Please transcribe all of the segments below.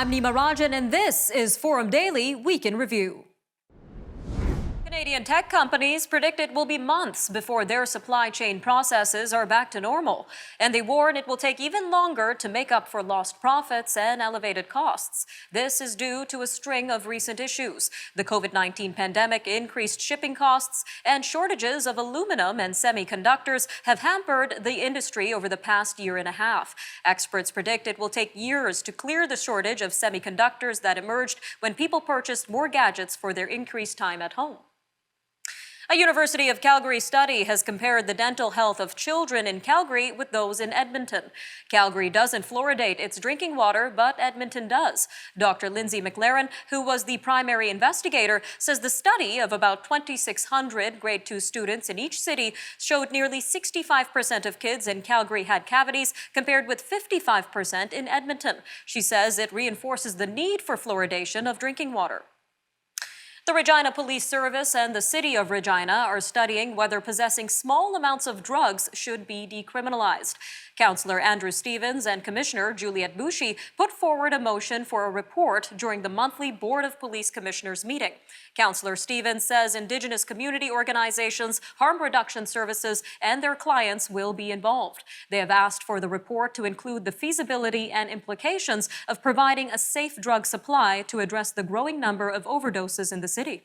I'm Nima Rajan, and this is Forum Daily Week in Review. Canadian tech companies predict it will be months before their supply chain processes are back to normal, and they warn it will take even longer to make up for lost profits and elevated costs. This is due to a string of recent issues. The COVID-19 pandemic, increased shipping costs, and shortages of aluminum and semiconductors have hampered the industry over the past year and a half. Experts predict it will take years to clear the shortage of semiconductors that emerged when people purchased more gadgets for their increased time at home. A University of Calgary study has compared the dental health of children in Calgary with those in Edmonton. Calgary doesn't fluoridate its drinking water, but Edmonton does. Dr. Lindsay McLaren, who was the primary investigator, says the study of about 2,600 grade 2 students in each city showed nearly 65% of kids in Calgary had cavities, compared with 55% in Edmonton. She says it reinforces the need for fluoridation of drinking water. The Regina Police Service and the City of Regina are studying whether possessing small amounts of drugs should be decriminalized. Councillor Andrew Stevens and Commissioner Juliette Bouchy put forward a motion for a report during the monthly Board of Police Commissioners meeting. Councillor Stevens says Indigenous community organizations, harm reduction services, and their clients will be involved. They have asked for the report to include the feasibility and implications of providing a safe drug supply to address the growing number of overdoses in the city.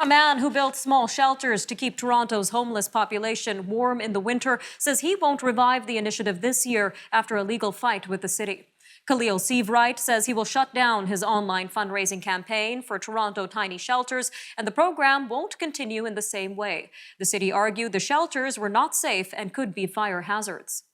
A man who built small shelters to keep Toronto's homeless population warm in the winter says he won't revive the initiative this year after a legal fight with the city. Khalil Seavright says he will shut down his online fundraising campaign for Toronto Tiny Shelters, and the program won't continue in the same way. The city argued the shelters were not safe and could be fire hazards.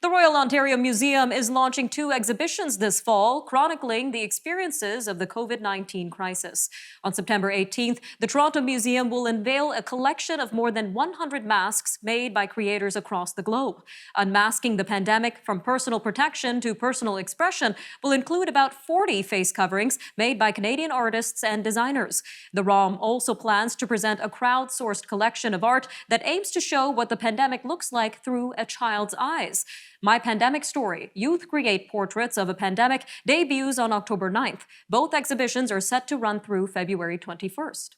The Royal Ontario Museum is launching 2 exhibitions this fall, chronicling the experiences of the COVID-19 crisis. On September 18th, the Toronto Museum will unveil a collection of more than 100 masks made by creators across the globe. Unmasking the pandemic from personal protection to personal expression will include about 40 face coverings made by Canadian artists and designers. The ROM also plans to present a crowdsourced collection of art that aims to show what the pandemic looks like through a child's eyes. My Pandemic Story, Youth Create Portraits of a Pandemic, debuts on October 9th. Both exhibitions are set to run through February 21st.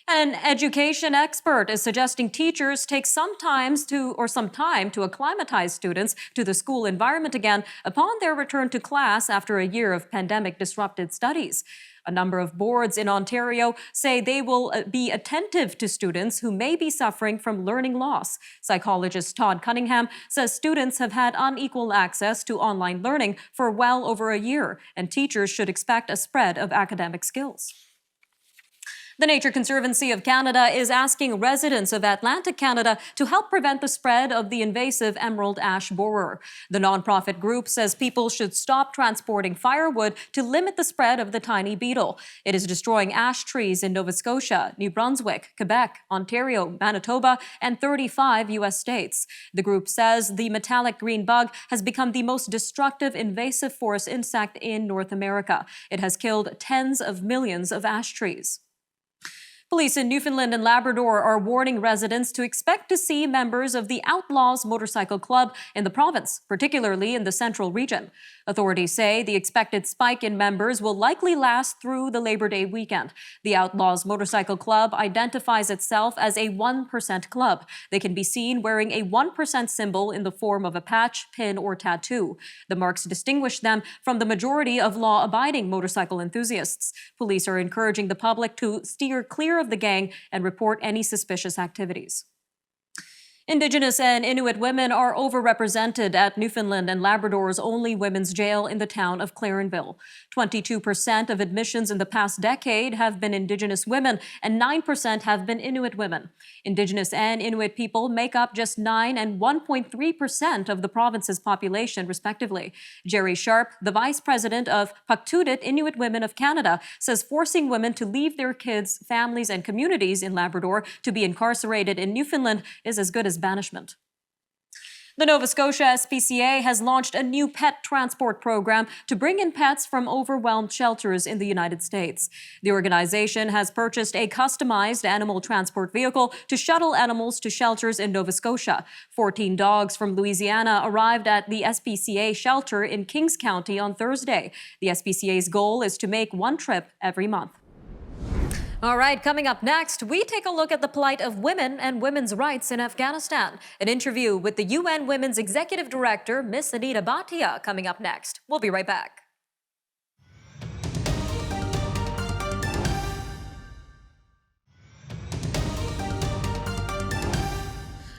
An education expert is suggesting teachers take some time to acclimatize students to the school environment again upon their return to class after a year of pandemic-disrupted studies. A number of boards in Ontario say they will be attentive to students who may be suffering from learning loss. Psychologist Todd Cunningham says students have had unequal access to online learning for well over a year, and teachers should expect a spread of academic skills. The Nature Conservancy of Canada is asking residents of Atlantic Canada to help prevent the spread of the invasive emerald ash borer. The nonprofit group says people should stop transporting firewood to limit the spread of the tiny beetle. It is destroying ash trees in Nova Scotia, New Brunswick, Quebec, Ontario, Manitoba, and 35 U.S. states. The group says the metallic green bug has become the most destructive invasive forest insect in North America. It has killed tens of millions of ash trees. Police in Newfoundland and Labrador are warning residents to expect to see members of the Outlaws Motorcycle Club in the province, particularly in the central region. Authorities say the expected spike in members will likely last through the Labor Day weekend. The Outlaws Motorcycle Club identifies itself as a 1% club. They can be seen wearing a 1% symbol in the form of a patch, pin, or tattoo. The marks distinguish them from the majority of law-abiding motorcycle enthusiasts. Police are encouraging the public to steer clear of the gang and report any suspicious activities. Indigenous and Inuit women are overrepresented at Newfoundland and Labrador's only women's jail in the town of Clarenville. 22% of admissions in the past decade have been Indigenous women, and 9% have been Inuit women. Indigenous and Inuit people make up just 9% and 1.3% of the province's population, respectively. Jerry Sharp, the vice president of Paktudit Inuit Women of Canada, says forcing women to leave their kids, families, and communities in Labrador to be incarcerated in Newfoundland is as good as banishment. The Nova Scotia SPCA has launched a new pet transport program to bring in pets from overwhelmed shelters in the United States. The organization has purchased a customized animal transport vehicle to shuttle animals to shelters in Nova Scotia. 14 dogs from Louisiana arrived at the SPCA shelter in Kings County on Thursday. The SPCA's goal is to make one trip every month. All right, coming up next, we take a look at the plight of women and women's rights in Afghanistan. An interview with the UN Women's Executive Director, Miss Anita Bhatia, coming up next. We'll be right back.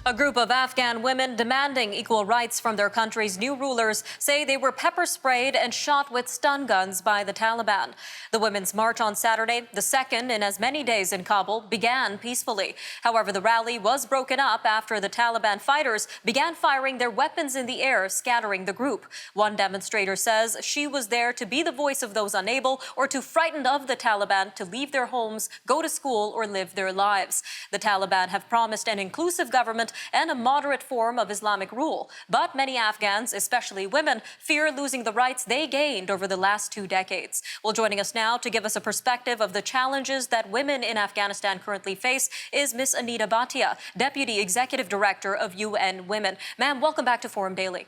A group of Afghan women demanding equal rights from their country's new rulers say they were pepper sprayed and shot with stun guns by the Taliban. The women's march on Saturday, the second in as many days in Kabul, began peacefully. However, the rally was broken up after the Taliban fighters began firing their weapons in the air, scattering the group. One demonstrator says she was there to be the voice of those unable or too frightened of the Taliban to leave their homes, go to school, or live their lives. The Taliban have promised an inclusive government and a moderate form of Islamic rule. But many Afghans, especially women, fear losing the rights they gained over the last 2 decades. Well, joining us now to give us a perspective of the challenges that women in Afghanistan currently face is Miss Anita Bhatia, Deputy Executive Director of UN Women. Ma'am, welcome back to Forum Daily.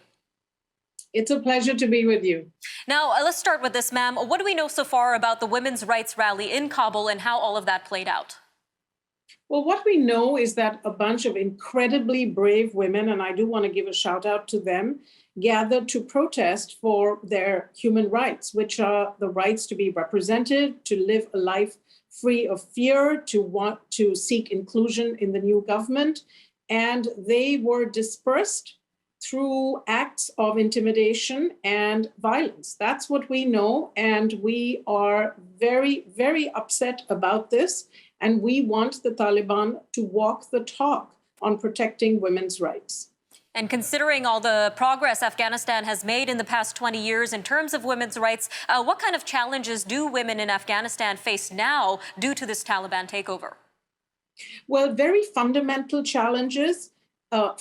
It's a pleasure to be with you. Now, let's start with this, ma'am. What do we know so far about the women's rights rally in Kabul and how all of that played out? Well, what we know is that a bunch of incredibly brave women, and I do want to give a shout out to them, gathered to protest for their human rights, which are the rights to be represented, to live a life free of fear, to want to seek inclusion in the new government. And they were dispersed through acts of intimidation and violence. That's what we know. And we are very, very upset about this. And we want the Taliban to walk the talk on protecting women's rights. And considering all the progress Afghanistan has made in the past 20 years in terms of women's rights, what kind of challenges do women in Afghanistan face now due to this Taliban takeover? Well, very fundamental challenges.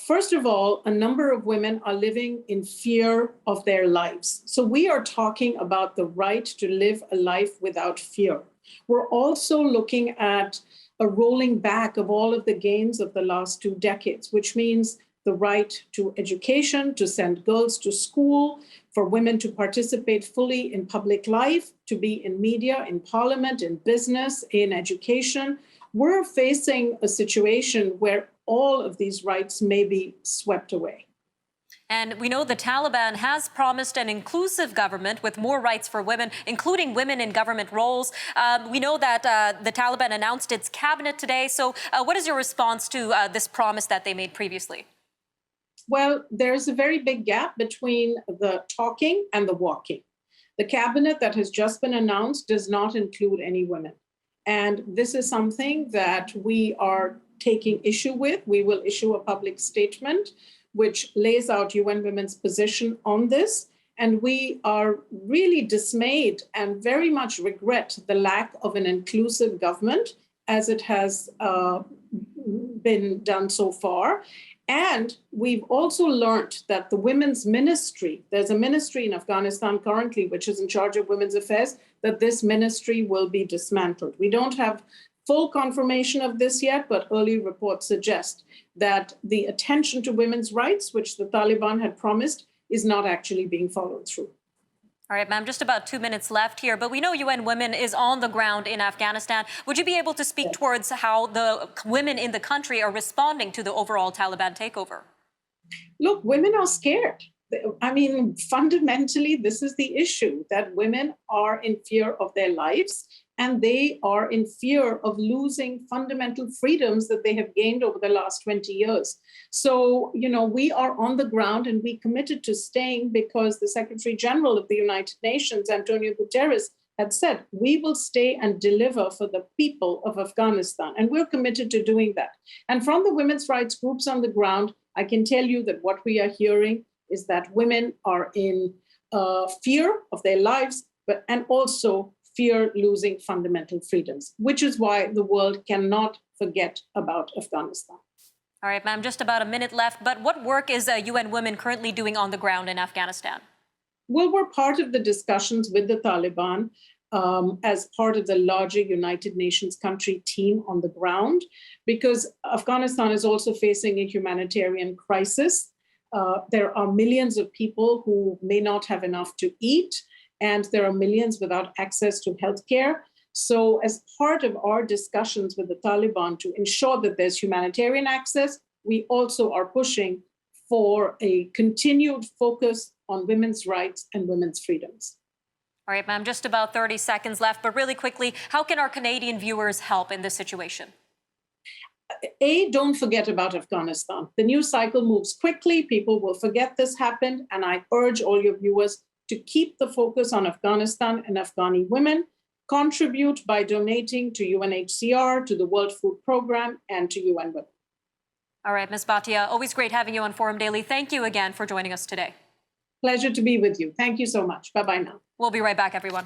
First of all, a number of women are living in fear of their lives. So we are talking about the right to live a life without fear. We're also looking at a rolling back of all of the gains of the last 2 decades, which means the right to education, to send girls to school, for women to participate fully in public life, to be in media, in parliament, in business, in education. We're facing a situation where all of these rights may be swept away. And we know the Taliban has promised an inclusive government with more rights for women, including women in government roles. We know that the Taliban announced its cabinet today. So what is your response to this promise that they made previously? Well, there's a very big gap between the talking and the walking. The cabinet that has just been announced does not include any women. And this is something that we are taking issue with. We will issue a public statement which lays out UN Women's position on this. And we are really dismayed and very much regret the lack of an inclusive government as it has been done so far. And we've also learned that the women's ministry, there's a ministry in Afghanistan currently which is in charge of women's affairs, that this ministry will be dismantled. We don't have full confirmation of this yet, but early reports suggest that the attention to women's rights, which the Taliban had promised, is not actually being followed through. All right, ma'am, just about 2 minutes left here, but we know UN Women is on the ground in Afghanistan. Would you be able to speak towards how the women in the country are responding to the overall Taliban takeover? Look, women are scared. I mean, fundamentally, this is the issue, that women are in fear of their lives and they are in fear of losing fundamental freedoms that they have gained over the last 20 years. So, we are on the ground and we committed to staying because the Secretary General of the United Nations, Antonio Guterres, had said, we will stay and deliver for the people of Afghanistan. And we're committed to doing that. And from the women's rights groups on the ground, I can tell you that what we are hearing is that women are in fear of their lives, and also fear losing fundamental freedoms, which is why the world cannot forget about Afghanistan. All right, ma'am, just about a minute left. But what work is UN Women currently doing on the ground in Afghanistan? Well, we're part of the discussions with the Taliban as part of the larger United Nations country team on the ground, because Afghanistan is also facing a humanitarian crisis. There are millions of people who may not have enough to eat, and there are millions without access to healthcare. So, as part of our discussions with the Taliban to ensure that there's humanitarian access, we also are pushing for a continued focus on women's rights and women's freedoms. All right, ma'am, just about 30 seconds left, but really quickly, how can our Canadian viewers help in this situation? Don't forget about Afghanistan. The news cycle moves quickly. People will forget this happened. And I urge all your viewers to keep the focus on Afghanistan and Afghani women. Contribute by donating to UNHCR, to the World Food Programme, and to UN Women. All right, Ms. Bhatia, always great having you on Forum Daily. Thank you again for joining us today. Pleasure to be with you. Thank you so much. Bye-bye now. We'll be right back, everyone.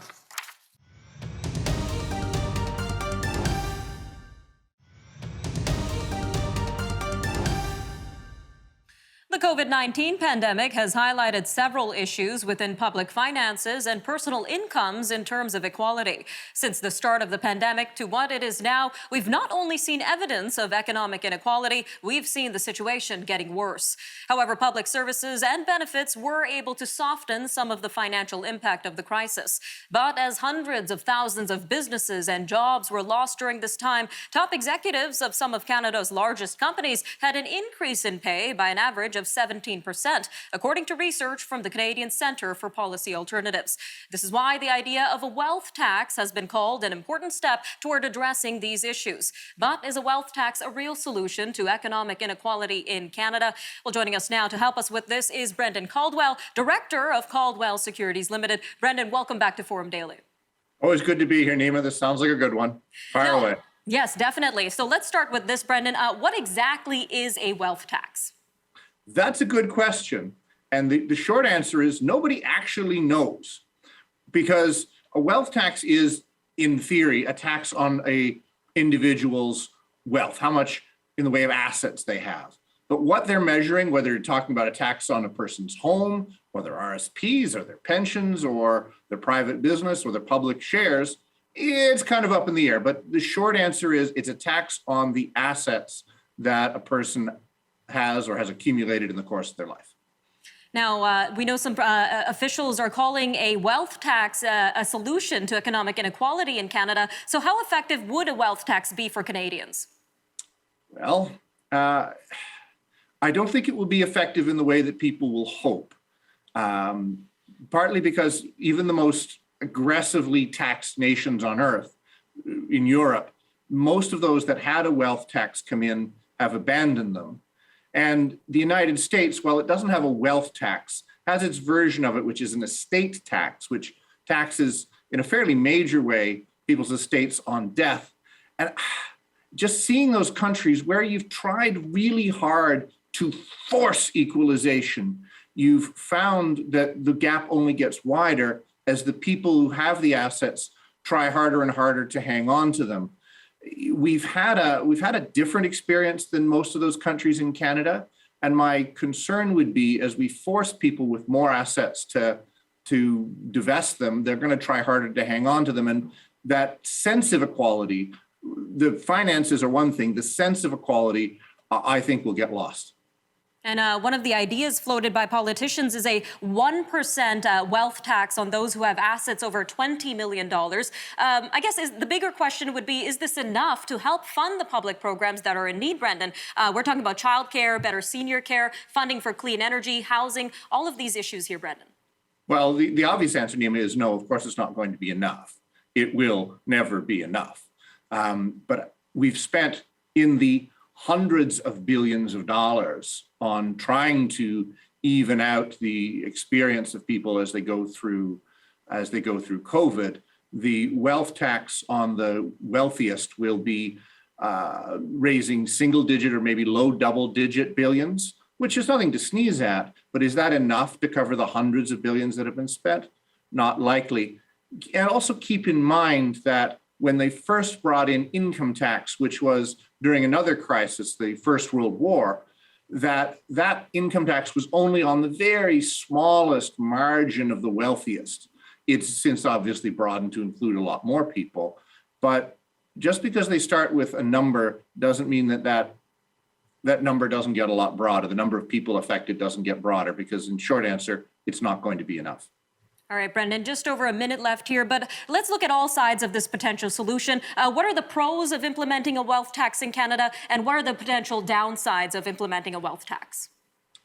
The COVID-19 pandemic has highlighted several issues within public finances and personal incomes in terms of equality. Since the start of the pandemic to what it is now, we've not only seen evidence of economic inequality, we've seen the situation getting worse. However, public services and benefits were able to soften some of the financial impact of the crisis. But as hundreds of thousands of businesses and jobs were lost during this time, top executives of some of Canada's largest companies had an increase in pay by an average of 17%, according to research from the Canadian Centre for Policy Alternatives. This is why the idea of a wealth tax has been called an important step toward addressing these issues. But is a wealth tax a real solution to economic inequality in Canada? Well, joining us now to help us with this is Brendan Caldwell, Director of Caldwell Securities Limited. Brendan, welcome back to Forum Daily. Always good to be here, Nima. This sounds like a good one. Fire away. Yes, definitely. So let's start with this, Brendan. What exactly is a wealth tax? That's a good question. And the short answer is nobody actually knows, because a wealth tax is, in theory, a tax on a individual's wealth, how much in the way of assets they have. But what they're measuring, whether you're talking about a tax on a person's home, or their RSPs, or their pensions, or their private business, or their public shares, it's kind of up in the air. But the short answer is it's a tax on the assets that a person has or has accumulated in the course of their life. Now, we know some officials are calling a wealth tax a solution to economic inequality in Canada. So how effective would a wealth tax be for Canadians? Well, I don't think it will be effective in the way that people will hope. Partly because even the most aggressively taxed nations on earth, in Europe, most of those that had a wealth tax come in have abandoned them. And the United States, while it doesn't have a wealth tax, has its version of it, which is an estate tax, which taxes in a fairly major way people's estates on death. And just seeing those countries where you've tried really hard to force equalization, you've found that the gap only gets wider as the people who have the assets try harder and harder to hang on to them. We've had a different experience than most of those countries in Canada, and my concern would be as we force people with more assets to divest them, they're going to try harder to hang on to them, and that sense of equality, the finances are one thing, the sense of equality, I think, will get lost. And one of the ideas floated by politicians is a 1% wealth tax on those who have assets over $20 million. I guess the bigger question would be, is this enough to help fund the public programs that are in need, Brendan? We're talking about childcare, better senior care, funding for clean energy, housing, all of these issues here, Brendan. Well, the obvious answer, Nima, is no, of course it's not going to be enough. It will never be enough. But we've spent in the hundreds of billions of dollars on trying to even out the experience of people as they go through COVID. The wealth tax on the wealthiest will be raising single digit or maybe low double digit billions, which is nothing to sneeze at. But is that enough to cover the hundreds of billions that have been spent? Not likely. And also keep in mind that when they first brought in income tax, which was during another crisis, the First World War, that income tax was only on the very smallest margin of the wealthiest. It's since obviously broadened to include a lot more people. But just because they start with a number doesn't mean that number doesn't get a lot broader. The number of people affected doesn't get broader, because in short answer, it's not going to be enough. All right, Brendan, just over a minute left here, but let's look at all sides of this potential solution. What are the pros of implementing a wealth tax in Canada, and what are the potential downsides of implementing a wealth tax?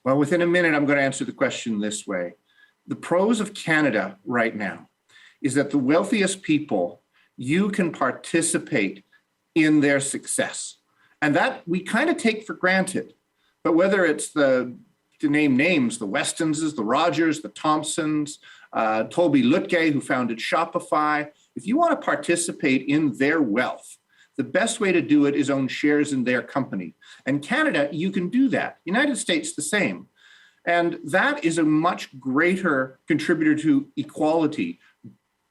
Well, within a minute, I'm going to answer the question this way. The pros of Canada right now is that the wealthiest people, you can participate in their success. And that we kind of take for granted. But whether it's to name names, the Westonses, the Rogers, the Thompsons, Toby Lutke, who founded Shopify, if you want to participate in their wealth, the best way to do it is own shares in their company. And Canada, you can do that. United States, the same. And that is a much greater contributor to equality,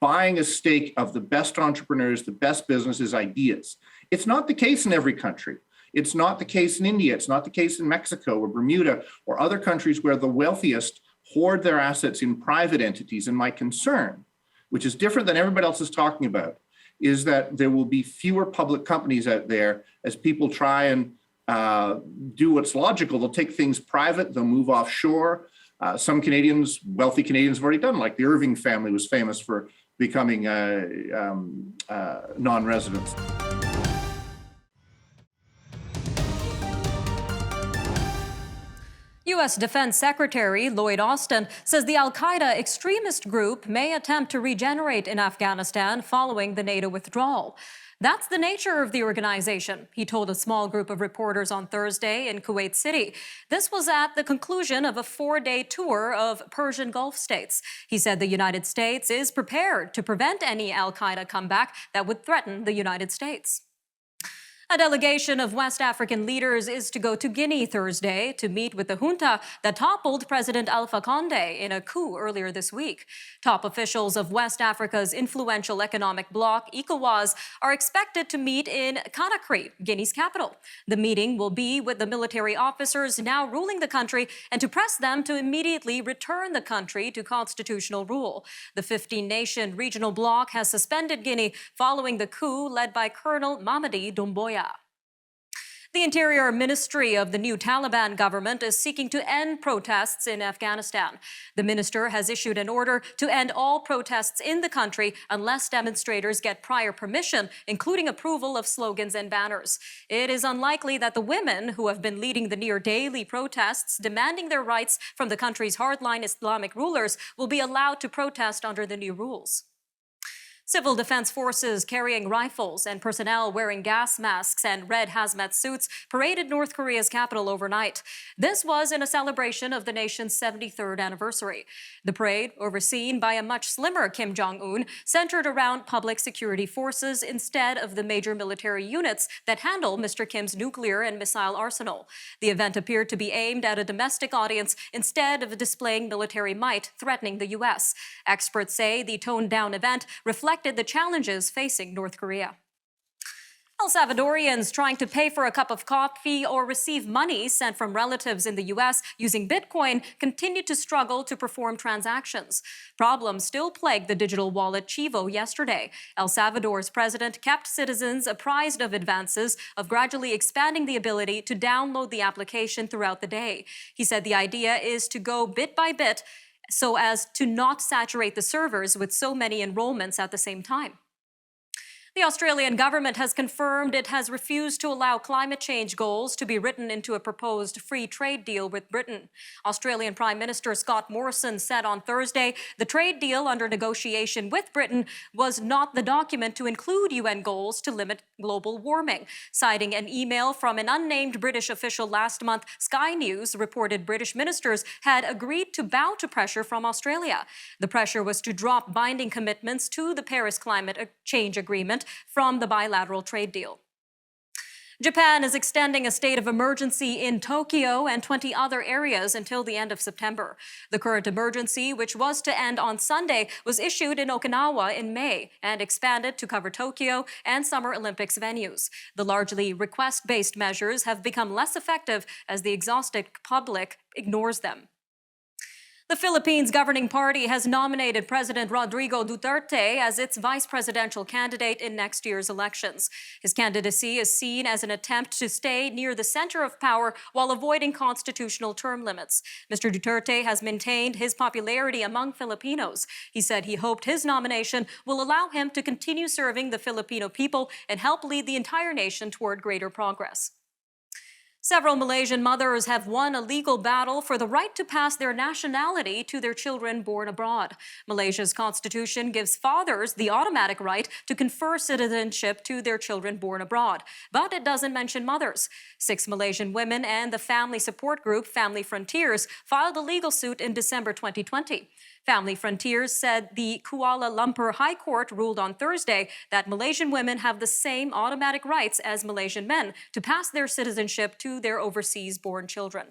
buying a stake of the best entrepreneurs, the best businesses, ideas. It's not the case in every country. It's not the case in India. It's not the case in Mexico or Bermuda or other countries where the wealthiest hoard their assets in private entities. And my concern, which is different than everybody else is talking about, is that there will be fewer public companies out there as people try and do what's logical. They'll take things private, they'll move offshore. Some Canadians, wealthy Canadians, have already done, like the Irving family was famous for becoming non-residents. U.S. Defense Secretary Lloyd Austin says the al-Qaeda extremist group may attempt to regenerate in Afghanistan following the NATO withdrawal. That's the nature of the organization, he told a small group of reporters on Thursday in Kuwait City. This was at the conclusion of a 4-day tour of Persian Gulf states. He said the United States is prepared to prevent any al-Qaeda comeback that would threaten the United States. A delegation of West African leaders is to go to Guinea Thursday to meet with the junta that toppled President Alpha Condé in a coup earlier this week. Top officials of West Africa's influential economic bloc, ECOWAS, are expected to meet in Conakry, Guinea's capital. The meeting will be with the military officers now ruling the country and to press them to immediately return the country to constitutional rule. The 15-nation regional bloc has suspended Guinea following the coup led by Colonel Mamadi Doumbouya. The Interior Ministry of the new Taliban government is seeking to end protests in Afghanistan. The minister has issued an order to end all protests in the country unless demonstrators get prior permission, including approval of slogans and banners. It is unlikely that the women who have been leading the near-daily protests demanding their rights from the country's hardline Islamic rulers will be allowed to protest under the new rules. Civil defense forces carrying rifles and personnel wearing gas masks and red hazmat suits paraded North Korea's capital overnight. This was in a celebration of the nation's 73rd anniversary. The parade, overseen by a much slimmer Kim Jong-un, centered around public security forces instead of the major military units that handle Mr. Kim's nuclear and missile arsenal. The event appeared to be aimed at a domestic audience instead of displaying military might threatening the U.S. Experts say the toned-down event reflected the challenges facing North Korea. El Salvadorians trying to pay for a cup of coffee or receive money sent from relatives in the U.S. using Bitcoin continue to struggle to perform transactions. Problems still plagued the digital wallet Chivo yesterday. El Salvador's president kept citizens apprised of advances of gradually expanding the ability to download the application throughout the day. He said the idea is to go bit by bit so as to not saturate the servers with so many enrollments at the same time. The Australian government has confirmed it has refused to allow climate change goals to be written into a proposed free trade deal with Britain. Australian Prime Minister Scott Morrison said on Thursday the trade deal under negotiation with Britain was not the document to include UN goals to limit global warming. Citing an email from an unnamed British official last month, Sky News reported British ministers had agreed to bow to pressure from Australia. The pressure was to drop binding commitments to the Paris Climate Change Agreement from the bilateral trade deal. Japan is extending a state of emergency in Tokyo and 20 other areas until the end of September. The current emergency, which was to end on Sunday, was issued in Okinawa in May and expanded to cover Tokyo and Summer Olympics venues. The largely request-based measures have become less effective as the exhausted public ignores them. The Philippines governing party has nominated President Rodrigo Duterte as its vice presidential candidate in next year's elections. His candidacy is seen as an attempt to stay near the center of power while avoiding constitutional term limits. Mr. Duterte has maintained his popularity among Filipinos. He said he hoped his nomination will allow him to continue serving the Filipino people and help lead the entire nation toward greater progress. Several Malaysian mothers have won a legal battle for the right to pass their nationality to their children born abroad. Malaysia's constitution gives fathers the automatic right to confer citizenship to their children born abroad, but it doesn't mention mothers. 6 Malaysian women and the family support group Family Frontiers filed a legal suit in December 2020. Family Frontiers said the Kuala Lumpur High Court ruled on Thursday that Malaysian women have the same automatic rights as Malaysian men to pass their citizenship to their overseas-born children.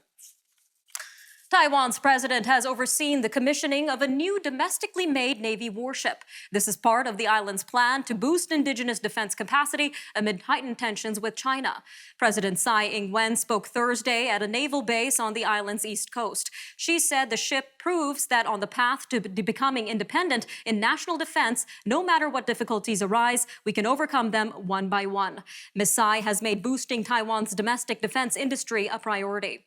Taiwan's president has overseen the commissioning of a new domestically made Navy warship. This is part of the island's plan to boost indigenous defense capacity amid heightened tensions with China. President Tsai Ing-wen spoke Thursday at a naval base on the island's east coast. She said the ship proves that on the path to becoming independent in national defense, no matter what difficulties arise, we can overcome them one by one. Ms. Tsai has made boosting Taiwan's domestic defense industry a priority.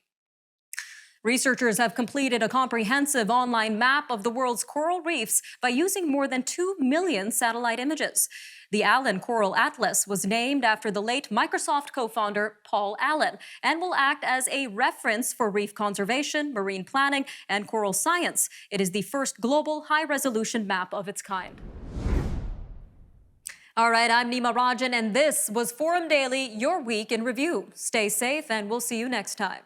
Researchers have completed a comprehensive online map of the world's coral reefs by using more than 2 million satellite images. The Allen Coral Atlas was named after the late Microsoft co-founder Paul Allen and will act as a reference for reef conservation, marine planning, and coral science. It is the first global high-resolution map of its kind. All right, I'm Nima Rajan, and this was Forum Daily, your week in review. Stay safe, and we'll see you next time.